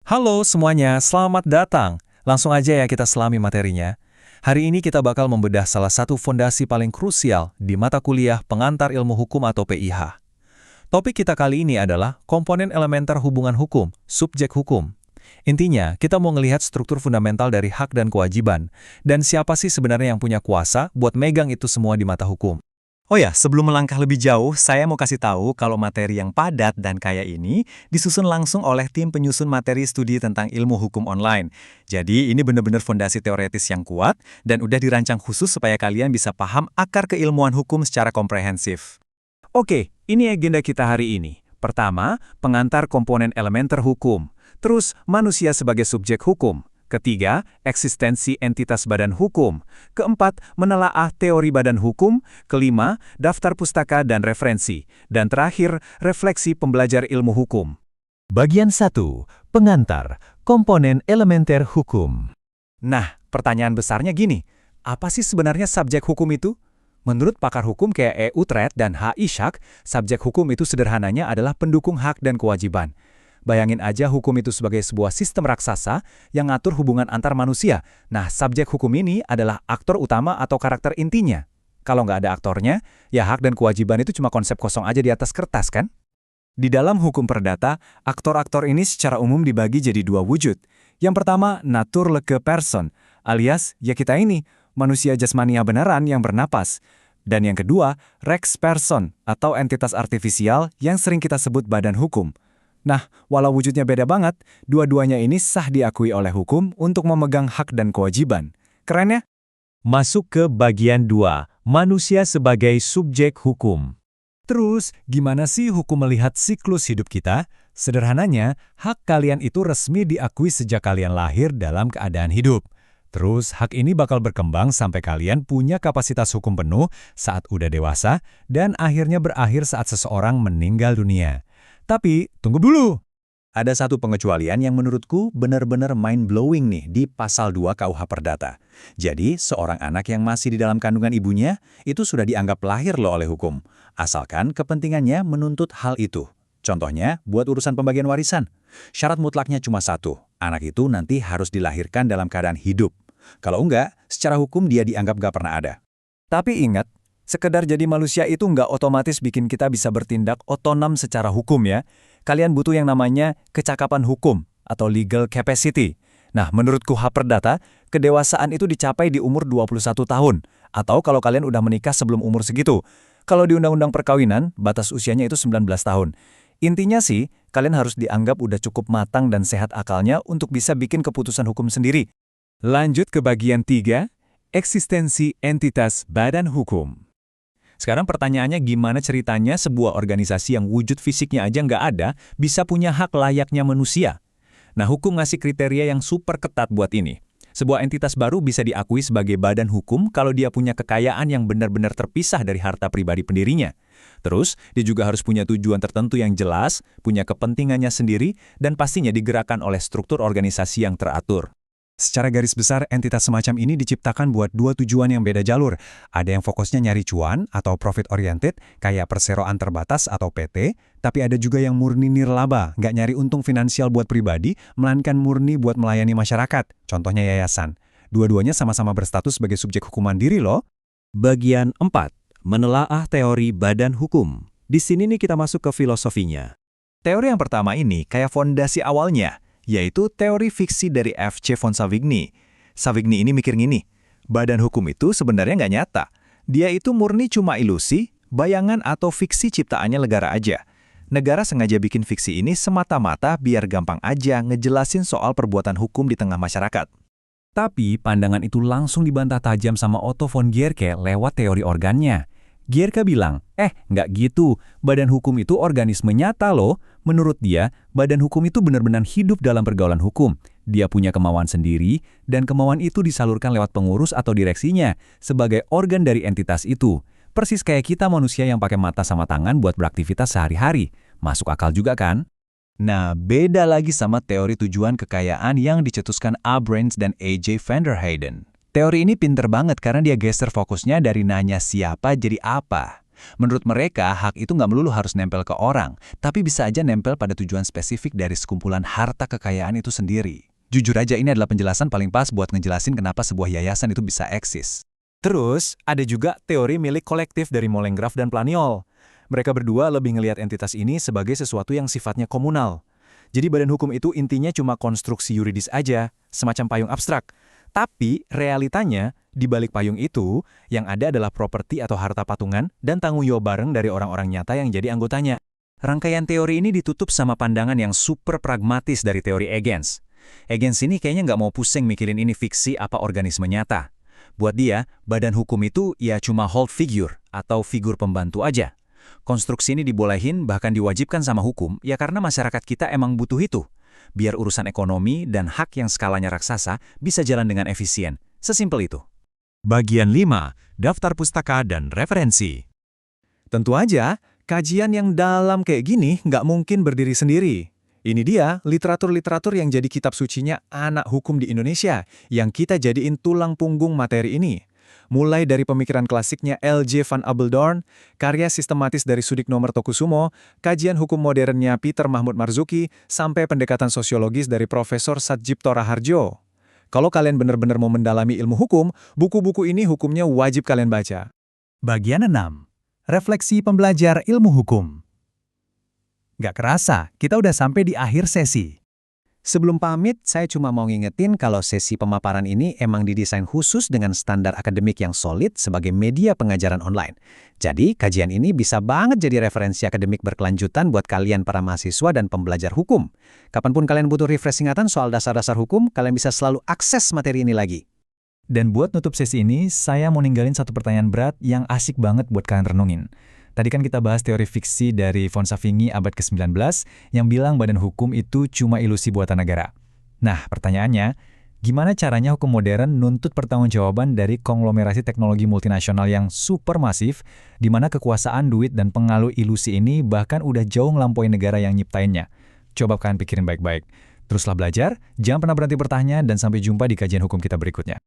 Halo semuanya, selamat datang. Langsung aja ya kita selami materinya. Hari ini kita bakal membedah salah satu fondasi paling krusial di mata kuliah Pengantar Ilmu Hukum atau PIH. Topik kita kali ini adalah komponen elementer hubungan hukum, subjek hukum. Intinya, kita mau ngelihat struktur fundamental dari hak dan kewajiban, dan siapa sih sebenarnya yang punya kuasa buat megang itu semua di mata hukum. Oh ya, sebelum melangkah lebih jauh, saya mau kasih tahu kalau materi yang padat dan kaya ini disusun langsung oleh tim penyusun materi studi tentang ilmu hukum online. Jadi ini benar-benar fondasi teoretis yang kuat dan udah dirancang khusus supaya kalian bisa paham akar keilmuan hukum secara komprehensif. Oke, ini agenda kita hari ini. Pertama, pengantar komponen elementer hukum. Terus, manusia sebagai subjek hukum. Ketiga, eksistensi entitas badan hukum. Keempat, menelaah teori badan hukum. Kelima, daftar pustaka dan referensi. Dan terakhir, refleksi pembelajar ilmu hukum. Bagian 1. Pengantar, komponen elementer hukum. Nah, pertanyaan besarnya gini, apa sih sebenarnya subjek hukum itu? Menurut pakar hukum kayak E. Utrecht dan H. Ishak, subjek hukum itu sederhananya adalah pendukung hak dan kewajiban. Bayangin aja hukum itu sebagai sebuah sistem raksasa yang ngatur hubungan antar manusia. Nah, subjek hukum ini adalah aktor utama atau karakter intinya. Kalau nggak ada aktornya, ya hak dan kewajiban itu cuma konsep kosong aja di atas kertas, kan? Di dalam hukum perdata, aktor-aktor ini secara umum dibagi jadi dua wujud. Yang pertama, natur leke person, alias ya kita ini, manusia jasmania beneran yang bernapas. Dan yang kedua, rex person, atau entitas artifisial yang sering kita sebut badan hukum. Nah, walau wujudnya beda banget, dua-duanya ini sah diakui oleh hukum untuk memegang hak dan kewajiban. Keren ya? Masuk ke bagian 2. Manusia sebagai subjek hukum. Terus, gimana sih hukum melihat siklus hidup kita? Sederhananya, hak kalian itu resmi diakui sejak kalian lahir dalam keadaan hidup. Terus, hak ini bakal berkembang sampai kalian punya kapasitas hukum penuh saat udah dewasa, dan akhirnya berakhir saat seseorang meninggal dunia. Tapi, tunggu dulu. Ada satu pengecualian yang menurutku benar-benar mind-blowing nih di pasal 2 KUH Perdata. Jadi, seorang anak yang masih di dalam kandungan ibunya itu sudah dianggap lahir loh oleh hukum. Asalkan kepentingannya menuntut hal itu. Contohnya, buat urusan pembagian warisan. Syarat mutlaknya cuma satu, anak itu nanti harus dilahirkan dalam keadaan hidup. Kalau enggak, secara hukum dia dianggap nggak pernah ada. Tapi ingat, sekedar jadi manusia itu nggak otomatis bikin kita bisa bertindak otonom secara hukum ya. Kalian butuh yang namanya kecakapan hukum atau legal capacity. Nah, menurut KUH Perdata, kedewasaan itu dicapai di umur 21 tahun. Atau kalau kalian udah menikah sebelum umur segitu. Kalau di Undang-Undang Perkawinan, batas usianya itu 19 tahun. Intinya sih, kalian harus dianggap udah cukup matang dan sehat akalnya untuk bisa bikin keputusan hukum sendiri. Lanjut ke bagian 3, eksistensi entitas badan hukum. Sekarang pertanyaannya gimana ceritanya sebuah organisasi yang wujud fisiknya aja nggak ada bisa punya hak layaknya manusia? Nah, hukum ngasih kriteria yang super ketat buat ini. Sebuah entitas baru bisa diakui sebagai badan hukum kalau dia punya kekayaan yang benar-benar terpisah dari harta pribadi pendirinya. Terus, dia juga harus punya tujuan tertentu yang jelas, punya kepentingannya sendiri, dan pastinya digerakkan oleh struktur organisasi yang teratur. Secara garis besar, entitas semacam ini diciptakan buat dua tujuan yang beda jalur. Ada yang fokusnya nyari cuan atau profit-oriented, kayak perseroan terbatas atau PT, tapi ada juga yang murni nirlaba, nggak nyari untung finansial buat pribadi, melainkan murni buat melayani masyarakat, contohnya yayasan. Dua-duanya sama-sama berstatus sebagai subjek hukum mandiri loh. Bagian 4. Menelaah teori badan hukum. Di sini nih kita masuk ke filosofinya. Teori yang pertama ini kayak fondasi awalnya, yaitu teori fiksi dari F.C. von Savigny. Savigny ini mikir gini, badan hukum itu sebenarnya nggak nyata. Dia itu murni cuma ilusi, bayangan atau fiksi ciptaannya negara aja. Negara sengaja bikin fiksi ini semata-mata biar gampang aja ngejelasin soal perbuatan hukum di tengah masyarakat. Tapi pandangan itu langsung dibantah tajam sama Otto von Guericke lewat teori organnya. Guericke bilang, nggak gitu, badan hukum itu organisme nyata loh. Menurut dia, badan hukum itu benar-benar hidup dalam pergaulan hukum. Dia punya kemauan sendiri, dan kemauan itu disalurkan lewat pengurus atau direksinya, sebagai organ dari entitas itu. Persis kayak kita manusia yang pakai mata sama tangan buat beraktivitas sehari-hari. Masuk akal juga kan? Nah, beda lagi sama teori tujuan kekayaan yang dicetuskan Abrams dan A.J. van der Heyden. Teori ini pinter banget karena dia geser fokusnya dari nanya siapa jadi apa. Menurut mereka, hak itu nggak melulu harus nempel ke orang, tapi bisa aja nempel pada tujuan spesifik dari sekumpulan harta kekayaan itu sendiri. Jujur aja ini adalah penjelasan paling pas buat ngejelasin kenapa sebuah yayasan itu bisa eksis. Terus, ada juga teori milik kolektif dari Molengraf dan Planiol. Mereka berdua lebih ngelihat entitas ini sebagai sesuatu yang sifatnya komunal. Jadi badan hukum itu intinya cuma konstruksi yuridis aja, semacam payung abstrak. Tapi realitanya, di balik payung itu, yang ada adalah properti atau harta patungan dan tanggung jawab bareng dari orang-orang nyata yang jadi anggotanya. Rangkaian teori ini ditutup sama pandangan yang super pragmatis dari teori Egens. Egens ini kayaknya nggak mau pusing mikirin ini fiksi apa organisme nyata. Buat dia, badan hukum itu ya cuma hold figure atau figur pembantu aja. Konstruksi ini dibolehin bahkan diwajibkan sama hukum ya karena masyarakat kita emang butuh itu. Biar urusan ekonomi dan hak yang skalanya raksasa bisa jalan dengan efisien. Sesimpel itu. Bagian 5. Daftar pustaka dan referensi. Tentu aja, kajian yang dalam kayak gini nggak mungkin berdiri sendiri. Ini dia literatur-literatur yang jadi kitab sucinya anak hukum di Indonesia, yang kita jadiin tulang punggung materi ini. Mulai dari pemikiran klasiknya L.J. van Apeldoorn, karya sistematis dari Sudikno Mertokusumo, kajian hukum modernnya Peter Mahmud Marzuki, sampai pendekatan sosiologis dari Profesor Satjipto Raharjo. Kalau kalian benar-benar mau mendalami ilmu hukum, buku-buku ini hukumnya wajib kalian baca. Bagian 6. Refleksi pembelajar ilmu hukum. Gak kerasa, kita udah sampai di akhir sesi. Sebelum pamit, saya cuma mau ngingetin kalau sesi pemaparan ini emang didesain khusus dengan standar akademik yang solid sebagai media pengajaran online. Jadi, kajian ini bisa banget jadi referensi akademik berkelanjutan buat kalian para mahasiswa dan pembelajar hukum. Kapanpun kalian butuh refresh ingatan soal dasar-dasar hukum, kalian bisa selalu akses materi ini lagi. Dan buat nutup sesi ini, saya mau ninggalin satu pertanyaan berat yang asik banget buat kalian renungin. Tadi kan kita bahas teori fiksi dari von Savigny abad ke-19 yang bilang badan hukum itu cuma ilusi buatan negara. Nah, pertanyaannya, gimana caranya hukum modern nuntut pertanggungjawaban dari konglomerasi teknologi multinasional yang supermasif, di mana kekuasaan, duit, dan pengaruh ilusi ini bahkan udah jauh ngelampaui negara yang nyiptainnya? Coba kalian pikirin baik-baik. Teruslah belajar, jangan pernah berhenti bertanya, dan sampai jumpa di kajian hukum kita berikutnya.